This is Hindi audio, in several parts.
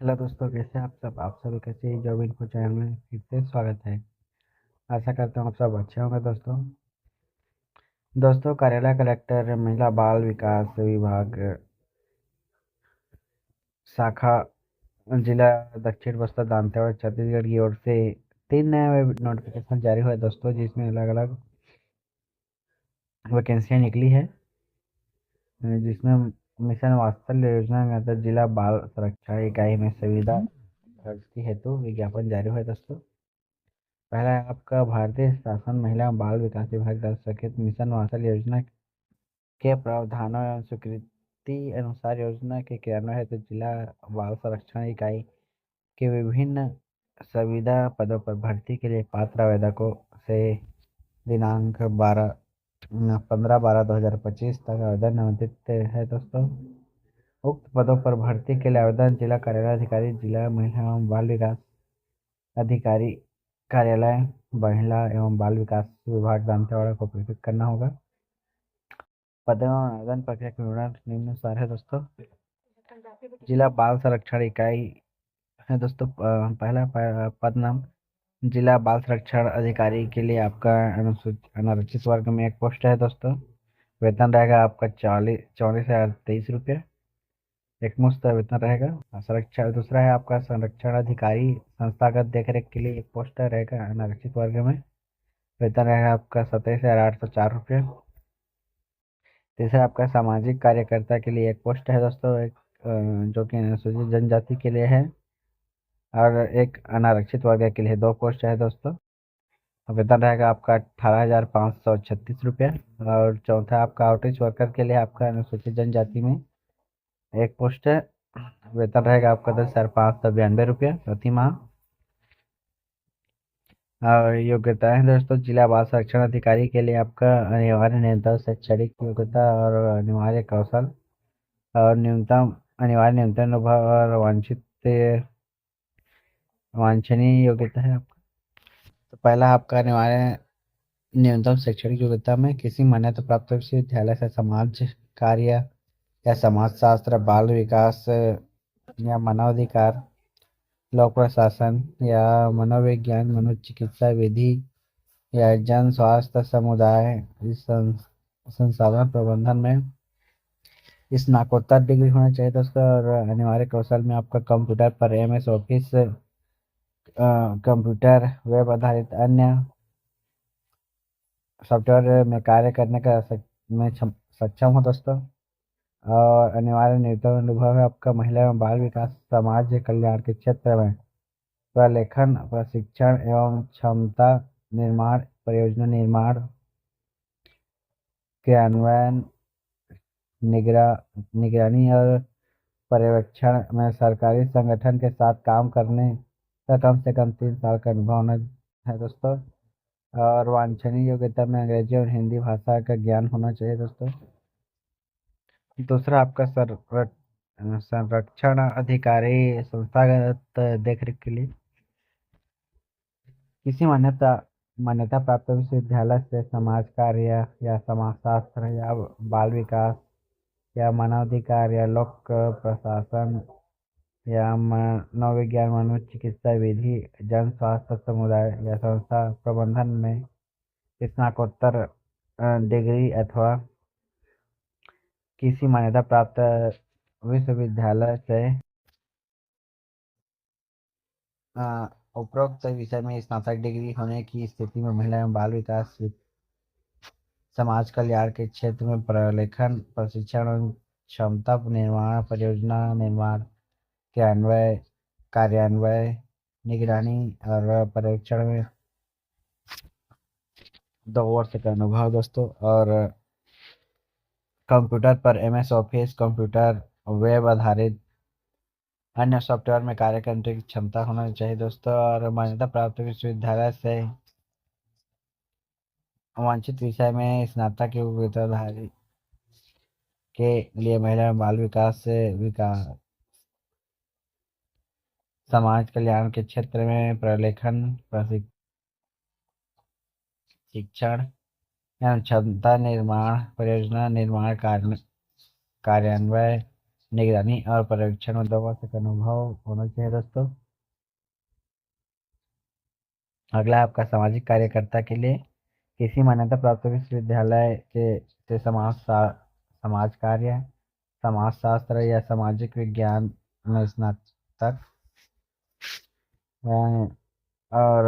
हेलो दोस्तों, कैसे हैं आप सभी कैसे हैं? जॉब इन्फो चैनल में फिर से स्वागत है। आशा करता हूँ आप सब अच्छे होंगे। दोस्तों, कार्यालय कलेक्टर महिला बाल विकास विभाग शाखा जिला दक्षिण बस्तर दांतेवाड़ा छत्तीसगढ़ की ओर से 3 नए नोटिफिकेशन जारी हुए दोस्तों, जिसमें अलग अलग वैकेंसियाँ निकली है। जिसमें मिशन वात्सल्य योजना के अंतर्गत जिला बाल संरक्षण इकाई में सुविधा भर्ती हेतु विज्ञापन जारी हुआ है दोस्तों। पहला है आपका भारतीय शासन महिला एवं बाल विकास विभाग द्वारा स्वीकृत मिशन वात्सल्य योजना के प्रावधानों एवं स्वीकृति अनुसार योजना के क्रियान्वयन हेतु जिला बाल संरक्षण इकाई के विभिन्न संविदा पदों पर भर्ती के लिए पात्र आवेदकों से दिनांक 15/12/2025 तक आवेदन आमंत्रित है दोस्तों। उक्त पदों पर भर्ती के लिए आवेदन जिला कार्यालय अधिकारी, जिला महिला एवं बाल विकास अधिकारी कार्यालय, महिला एवं बाल विकास विभाग दांतेवाड़ा को प्रेषित करना होगा। पद एवं आवेदन प्रक्रिया के विवरण निम्नानुसार है दोस्तों। जिला बाल संरक्षण इकाई है दोस्तों। पहला पद नाम जिला बाल संरक्षण अधिकारी के लिए आपका अनारक्षित वर्ग में एक पोस्ट है दोस्तों। वेतन रहेगा आपका 44,023 रुपये एक मुश्त वेतन रहेगा। संरक्षण दूसरा है आपका संरक्षण अधिकारी संस्थागत देखरेख के लिए एक पोस्ट रहेगा अनारक्षित वर्ग में। वेतन रहेगा आपका 27,804 रुपये। तीसरा आपका सामाजिक कार्यकर्ता के लिए एक पोस्ट है दोस्तों, एक जो कि अनुसूचित जनजाति के लिए है, और एक अनारक्षित वर्ग के लिए दो पोस्ट है दोस्तों। वेतन रहेगा आपका 18,536 रुपये। और चौथा आपका आउटरीच वर्कर के लिए आपका अनुसूचित जनजाति में एक पोस्ट है। वेतन रहेगा आपका 10,592 रुपये प्रति माह। और योग्यता है दोस्तों, जिला बाल संरक्षण अधिकारी के लिए आपका अनिवार्य न्यूनतम शैक्षणिक योग्यता और अनिवार्य कौशल और न्यूनतम अनिवार्य न्यूनतम अनुभव और वांछनीय योग्यता है आपका। तो पहला आपका अनिवार्य न्यूनतम शैक्षणिक योग्यता में किसी मान्यता प्राप्त विश्वविद्यालय से समाज कार्य या समाज शास्त्र, बाल विकास या मानवाधिकार, लोक प्रशासन या मनोविज्ञान, मनोचिकित्सा विधि या जन स्वास्थ्य समुदाय संसाधन प्रबंधन में स्नातकोत्तर डिग्री होना चाहिए दोस्तों। और अनिवार्य कौशल में आपका कंप्यूटर पर MS ऑफिस, कंप्यूटर वेब आधारित अन्य सॉफ्टवेयर में कार्य करने का सक्षम हो दोस्तों। और अनिवार्य न्यूनतम अनुभव है आपका महिला एवं बाल विकास समाज कल्याण के क्षेत्र में प्रलेखन, प्रशिक्षण एवं क्षमता निर्माण, परियोजना निर्माण, क्रियान्वयन, निगरानी और पर्यवेक्षण में सरकारी संगठन के साथ काम करने का कम से कम 3 साल का अनुभव होना है दोस्तों। और वांछनीय योग्यता में अंग्रेजी और हिंदी भाषा का ज्ञान होना चाहिए दोस्तों। दूसरा आपका संरक्षण अधिकारी संस्थागत देखरेख के लिए किसी मान्यता प्राप्त विश्वविद्यालय से समाज कार्य या समाज शास्त्र या बाल विकास या मानवाधिकार या लोक प्रशासन या मनोविज्ञान, मनोचिकित्सा विधि, जन स्वास्थ्य समुदाय या संस्था प्रबंधन में स्नातकोत्तर डिग्री अथवा किसी मान्यता प्राप्त विश्वविद्यालय से अ, उपरोक्त विषय में स्नातक डिग्री होने की स्थिति में महिला एवं बाल विकास समाज कल्याण के क्षेत्र में प्रलेखन, प्रशिक्षण और क्षमता निर्माण, परियोजना निर्माण, क्रियान्वय, कार्यान्वय, निगरानी और पर्यवेक्षण में 2 वर्ष का अनुभव दोस्तों। और कंप्यूटर पर MS ऑफिस, कंप्यूटर वेब आधारित अन्य सॉफ्टवेयर में कार्य करने की क्षमता होना चाहिए दोस्तों। और मान्यता प्राप्त विश्वविद्यालय से वांछित विषय में स्नातक योग्यताधारी के लिए महिला एवं बाल विकास समाज कल्याण के क्षेत्र में प्रलेखन, प्रशिक्षण एवं क्षमता निर्माण, परियोजना निर्माण, कार्यान्वय, निगरानी और पर्यवेक्षण में 2 वर्ष का अनुभव होना चाहिए दोस्तों। अगला है आपका सामाजिक कार्यकर्ता के लिए किसी मान्यता प्राप्त विश्वविद्यालय के से समाज कार्य, समाज शास्त्र या सामाजिक विज्ञान में स्नातक हैं, और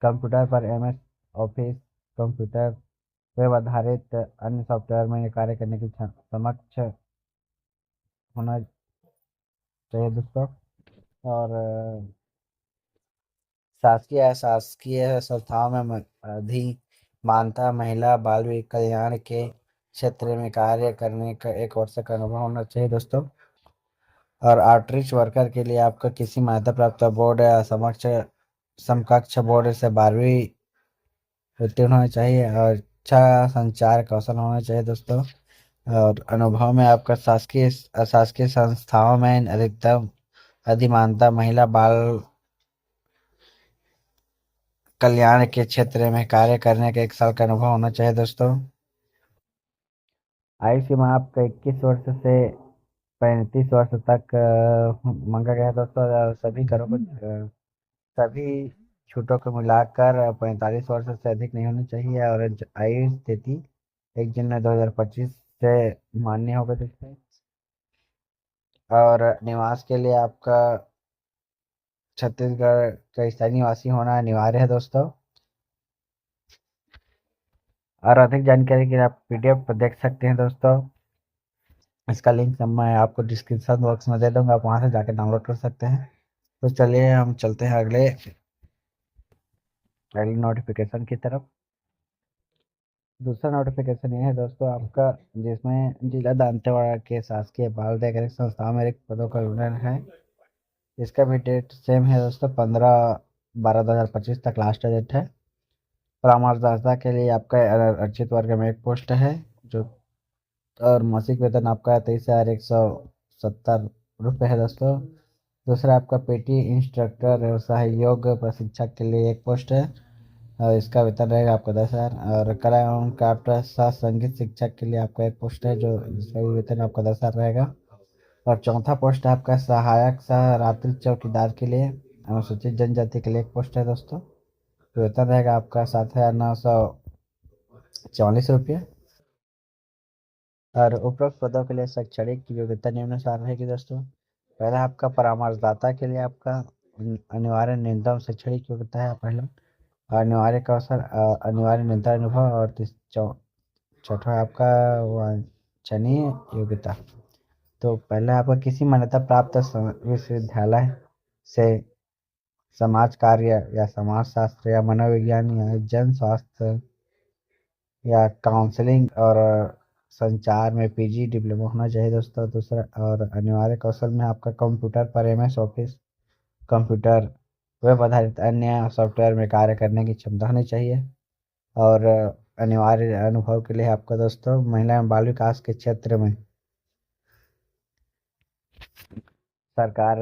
कंप्यूटर पर एमएस ऑफिस, कंप्यूटर, वेब आधारित अन्य सॉफ्टवेयर में कार्य करने की समक्ष होना चाहिए दोस्तों। और शासकीय अशासकीय संस्थाओं में अधिमानतः महिला बाल कल्याण के क्षेत्र में कार्य करने का 1 वर्ष का अनुभव होना चाहिए दोस्तों। और आउटरीच वर्कर के लिए आपका किसी मान्यता प्राप्त बोर्ड या समकक्ष बोर्ड से 12वीं उत्तीर्ण होना चाहिए और अच्छा संचार कौशल होना चाहिए दोस्तों। और अनुभव में आपका शासकीय अशासकीय संस्थाओं में अधिकतम अधिमानतः महिला बाल कल्याण के क्षेत्र में कार्य करने का 1 साल का अनुभव होना चाहिए दोस्तों। आयु सीमा आपका 21 वर्ष से 35 वर्ष तक मांगा गया है दोस्तों। सभी करों को सभी छूटों को मिलाकर 45 वर्ष से अधिक नहीं होनी चाहिए, और आयु स्थिति 1 जनवरी 2025 से मान्य होगा दोस्तों। और निवास के लिए आपका छत्तीसगढ़ का स्थायी निवासी होना अनिवार्य है दोस्तों। और अधिक जानकारी के लिए आप पीडीएफ देख सकते हैं दोस्तों। इसका लिंक मैं आपको डिस्क्रिप्शन बॉक्स में दे दूंगा, आप वहां से जाकर डाउनलोड कर सकते हैं। तो चलिए हम चलते हैं अगली नोटिफिकेशन की तरफ। दूसरा नोटिफिकेशन ये है दोस्तों आपका, जिसमें जिला दंतेवाड़ा के शासकीय बाल देखरेख संस्थाओं में रिक्त पदों का विवरण है। इसका भी डेट सेम है दोस्तों, 15/12/2025 तक लास्ट डेट है। परामर्शदाता के लिए आपका आरक्षित वर्ग में 1 पोस्ट है जो, और मासिक वेतन आपका 23,170 रुपये है दोस्तों। दूसरा आपका पीटी इंस्ट्रक्टर व्यवसाय योग प्रशिक्षक के लिए 1 पोस्ट है, और इसका वेतन रहेगा आपका 10,000। और कला एवं क्राफ्ट सह संगीत शिक्षक के लिए आपका 1 पोस्ट है जो, इसका भी वेतन आपका 10,000 रहेगा। और चौथा पोस्ट है आपका सहायक सह रात्रि चौकीदार के लिए, अनुसूचित जनजाति के लिए 1 पोस्ट है दोस्तों। वेतन रहेगा आपका 7,944 रुपये। और उपरोक्त पदों के लिए शैक्षणिक योग्यता निम्नानुसार रहेगी दोस्तों। पहला आपका परामर्शदाता के लिए आपका अनिवार्य न्यूनतम शैक्षणिक योग्यता है पहला, अनिवार्य कौशल, अनिवार्य न्यूनतम अनुभव, और चौथा आपका वांछनीय योग्यता। तो पहला आपका किसी मान्यता प्राप्त विश्वविद्यालय से समाज कार्य या समाज शास्त्र या मनोविज्ञान या जन स्वास्थ्य या काउंसलिंग और संचार में पीजी डिप्लोमा होना चाहिए दोस्तों। दूसरा, और अनिवार्य कौशल में आपका कंप्यूटर पर एमएस ऑफिस, कंप्यूटर, वेब आधारित अन्य सॉफ्टवेयर में कार्य करने की क्षमता होनी चाहिए। और अनिवार्य अनुभव के लिए आपका दोस्तों महिला एवं बाल विकास के क्षेत्र में सरकार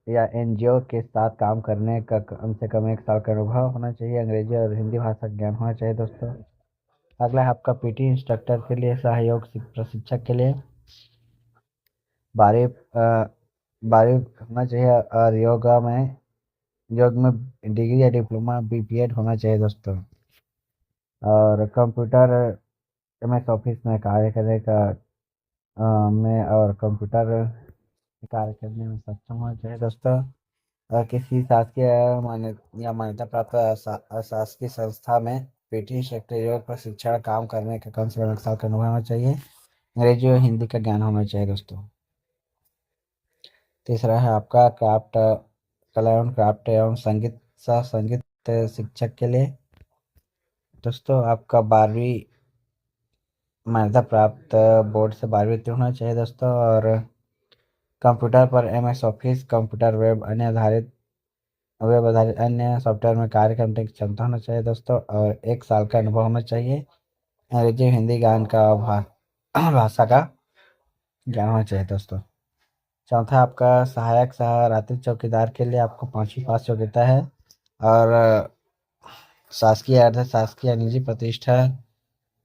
या एनजीओ के साथ काम करने का कम से कम 1 साल का अनुभव होना चाहिए। अंग्रेजी और हिंदी भाषा ज्ञान होना चाहिए दोस्तों। अगला है आपका पीटी इंस्ट्रक्टर के लिए, सहयोग प्रशिक्षक के लिए 12 होना चाहिए, और योग में डिग्री या डिप्लोमा बीपीएड होना चाहिए दोस्तों। और कंप्यूटर एमएस ऑफिस में कार्य करने का में और कंप्यूटर कार्य करने में सक्षम होना चाहिए दोस्तों। और किसी शासकीय या मान्यता प्राप्त अशासकीय संस्था में पीटी इंस्ट्रक्टर योग प्रशिक्षण काम करने का कम से कम 1 साल का अनुभव होना चाहिए। अंग्रेजी और हिंदी का ज्ञान होना चाहिए दोस्तों। तीसरा है आपका कला एवं क्राफ्ट एवं संगीत सह संगीत शिक्षक के लिए दोस्तों आपका 12वीं मान्यता प्राप्त बोर्ड से 12वीं उत्तीर्ण होना चाहिए दोस्तों। और कंप्यूटर पर एमएस ऑफिस, कंप्यूटर, वेब आधारित अन्य सॉफ्टवेयर में कार्य करने की क्षमता होना चाहिए दोस्तों। और 1 साल का अनुभव होना चाहिए। अंग्रेजी हिंदी ज्ञान का भाषा का ज्ञान होना चाहिए दोस्तों। चौथा आपका सहायक सह रात्रि चौकीदार के लिए आपको 5वीं पास योग्यता है। और शासकीय अर्ध शासकीय निजी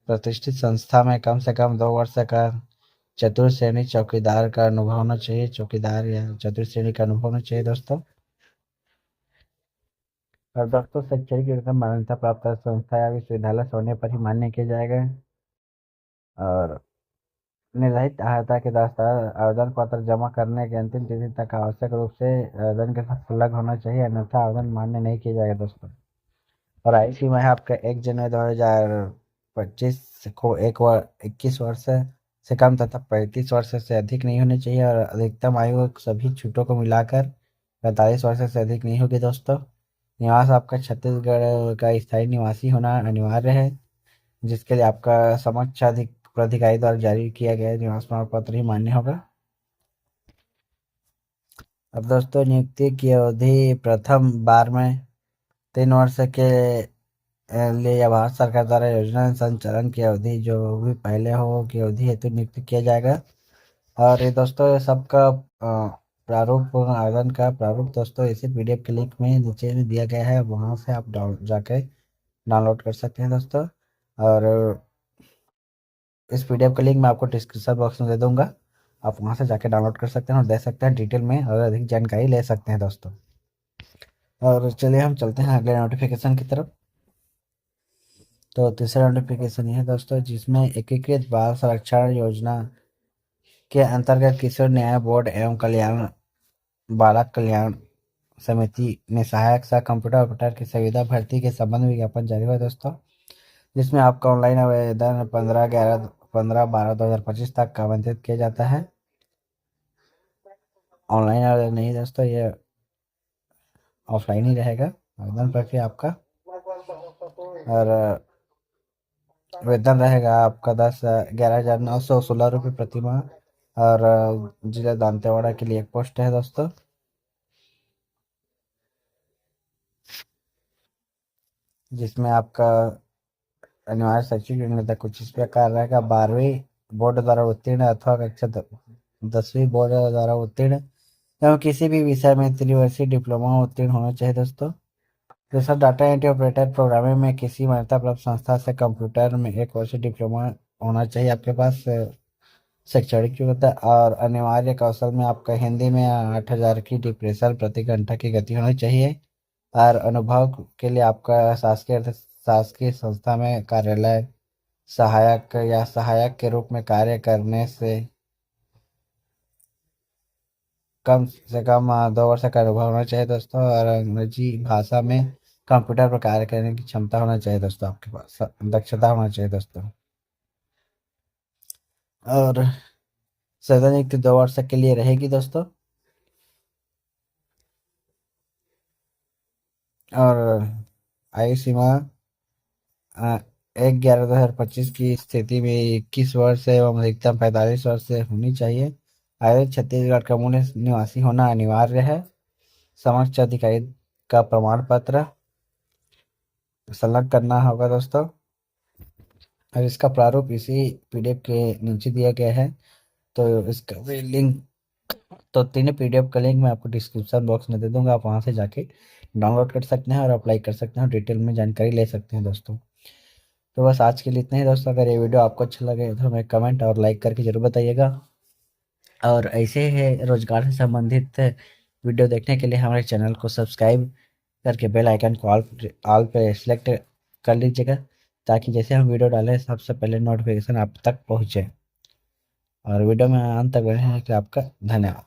प्रतिष्ठित संस्था में कम से कम 2 वर्ष का चतुर्थ श्रेणी चौकीदार का अनुभव होना चाहिए, चौकीदार या चतुर्थ श्रेणी का अनुभव होना चाहिए दोस्तों। और दोस्तों शैक्षणिक योग्यता मान्यता प्राप्त संस्था या विश्वविद्यालय से होने पर ही मान्य किए जाएगा। और निर्धारित सहायता के दस्तावेज आवेदन पत्र जमा करने की अंतिम तिथि तक आवश्यक रूप से आवेदन के साथ संलग्न होना चाहिए, अन्यथा आवेदन मान्य नहीं किया जाएगा दोस्तों। और आयु सीमा है आपका 1 जनवरी 2025 को 21 वर्ष से कम तथा 35 वर्ष से अधिक नहीं होनी चाहिए, और अधिकतम आयु सभी छूटों को मिलाकर 45 वर्ष से अधिक नहीं होगी दोस्तों। निवास आपका छत्तीसगढ़ का स्थायी निवासी होना अनिवार्य है, जिसके लिए आपका समक्ष प्राधिकारी द्वारा जारी किया गया निवास प्रमाण पत्र ही मान्य होगा। अब दोस्तों नियुक्ति की अवधि प्रथम बार में 3 वर्ष के लिए या भारत सरकार द्वारा योजना संचालन की अवधि जो भी पहले हो की अवधि हेतु नियुक्त किया जाएगा। और ये दोस्तों ये सबका प्रारूप आवेदन का प्रारूप दोस्तों इसी पीडीएफ के लिंक में नीचे में दिया गया है, वहाँ से आप जाके डाउनलोड कर सकते हैं दोस्तों। और इस पीडीएफ का लिंक मैं आपको डिस्क्रिप्शन बॉक्स में दे दूंगा, आप वहाँ से जाके डाउनलोड कर सकते हैं और देख सकते हैं डिटेल में और अधिक जानकारी ले सकते हैं दोस्तों। और चलिए हम चलते हैं अगले नोटिफिकेशन की तरफ। तो तीसरा नोटिफिकेशन है दोस्तों, जिसमें एकीकृत बाल संरक्षण योजना के अंतर्गत किशोर न्याय बोर्ड एवं कल्याण बालक कल्याण समिति ने सहायक सह कंप्यूटर ऑपरेटर की सुविधा भर्ती के संबंध में विज्ञापन जारी हुआ दोस्तों, जिसमें आपका ऑनलाइन आवेदन 15/12/2025 तक आमंत्रित किया जाता है। ऑनलाइन आवेदन नहीं दोस्तों, ये ऑफलाइन ही रहेगा आवेदन प्रक्रिया आपका। और वेतन रहेगा आपका 11,916 रुपये प्रति माह। और जिला दांतेवाड़ा के लिए एक पोस्ट है दोस्तों, जिसमें आपका अनिवार्य शैक्षिक योग्यता कुछ इस प्रकार रहेगा। 12वीं बोर्ड द्वारा उत्तीर्ण अथवा कक्षा 10वीं बोर्ड द्वारा उत्तीर्ण एवं किसी भी विषय में त्रिवर्षीय डिप्लोमा उत्तीर्ण होना चाहिए दोस्तों। दूसरा डाटा एंट्री ऑपरेटर प्रोग्रामिंग में किसी मान्यता प्राप्त संस्था से कंप्यूटर में 1 वर्षीय डिप्लोमा होना चाहिए आपके पास शैक्षणिक योग्यता। और अनिवार्य कौशल में आपका हिंदी में 8,000 की डिप्रेशल प्रति घंटा की गति होनी चाहिए। और अनुभव के लिए आपका शासकीय संस्था में कार्यालय सहायक या सहायक के रूप में कार्य करने से कम से कम 2 वर्ष का अनुभव होना चाहिए दोस्तों। और अंग्रेजी भाषा में कंप्यूटर पर कार्य करने की क्षमता होना चाहिए दोस्तों, आपके पास दक्षता होना चाहिए दोस्तों। और सदन नियुक्ति 2 वर्ष के लिए रहेगी दोस्तों। और आयु सीमा 1/11/2025 की स्थिति में 21 वर्ष एवं अधिकतम 45 वर्ष से होनी चाहिए। आयु छत्तीसगढ़ का मूल निवासी होना अनिवार्य है। समक्ष अधिकारी का प्रमाण पत्र संलग्न करना होगा दोस्तों। और इसका प्रारूप इसी पीडीएफ के नीचे दिया गया है, तो इसका भी लिंक तो तीनों पीडीएफ का लिंक मैं आपको डिस्क्रिप्शन बॉक्स में दे दूंगा, आप वहाँ से जाके डाउनलोड कर सकते हैं और अप्लाई कर सकते हैं, डिटेल में जानकारी ले सकते हैं दोस्तों। तो बस आज के लिए इतना ही दोस्तों। अगर ये वीडियो आपको अच्छा लगे तो हमें कमेंट और लाइक करके जरूर बताइएगा। और ऐसे है रोजगार से संबंधित वीडियो देखने के लिए हमारे चैनल को सब्सक्राइब करके बेल आइकन को ऑल पे सेलेक्ट कर लीजिएगा, ताकि जैसे हम वीडियो डालें सबसे पहले नोटिफिकेशन आप तक पहुँचे। और वीडियो में अंत तक रहने के लिए आपका धन्यवाद।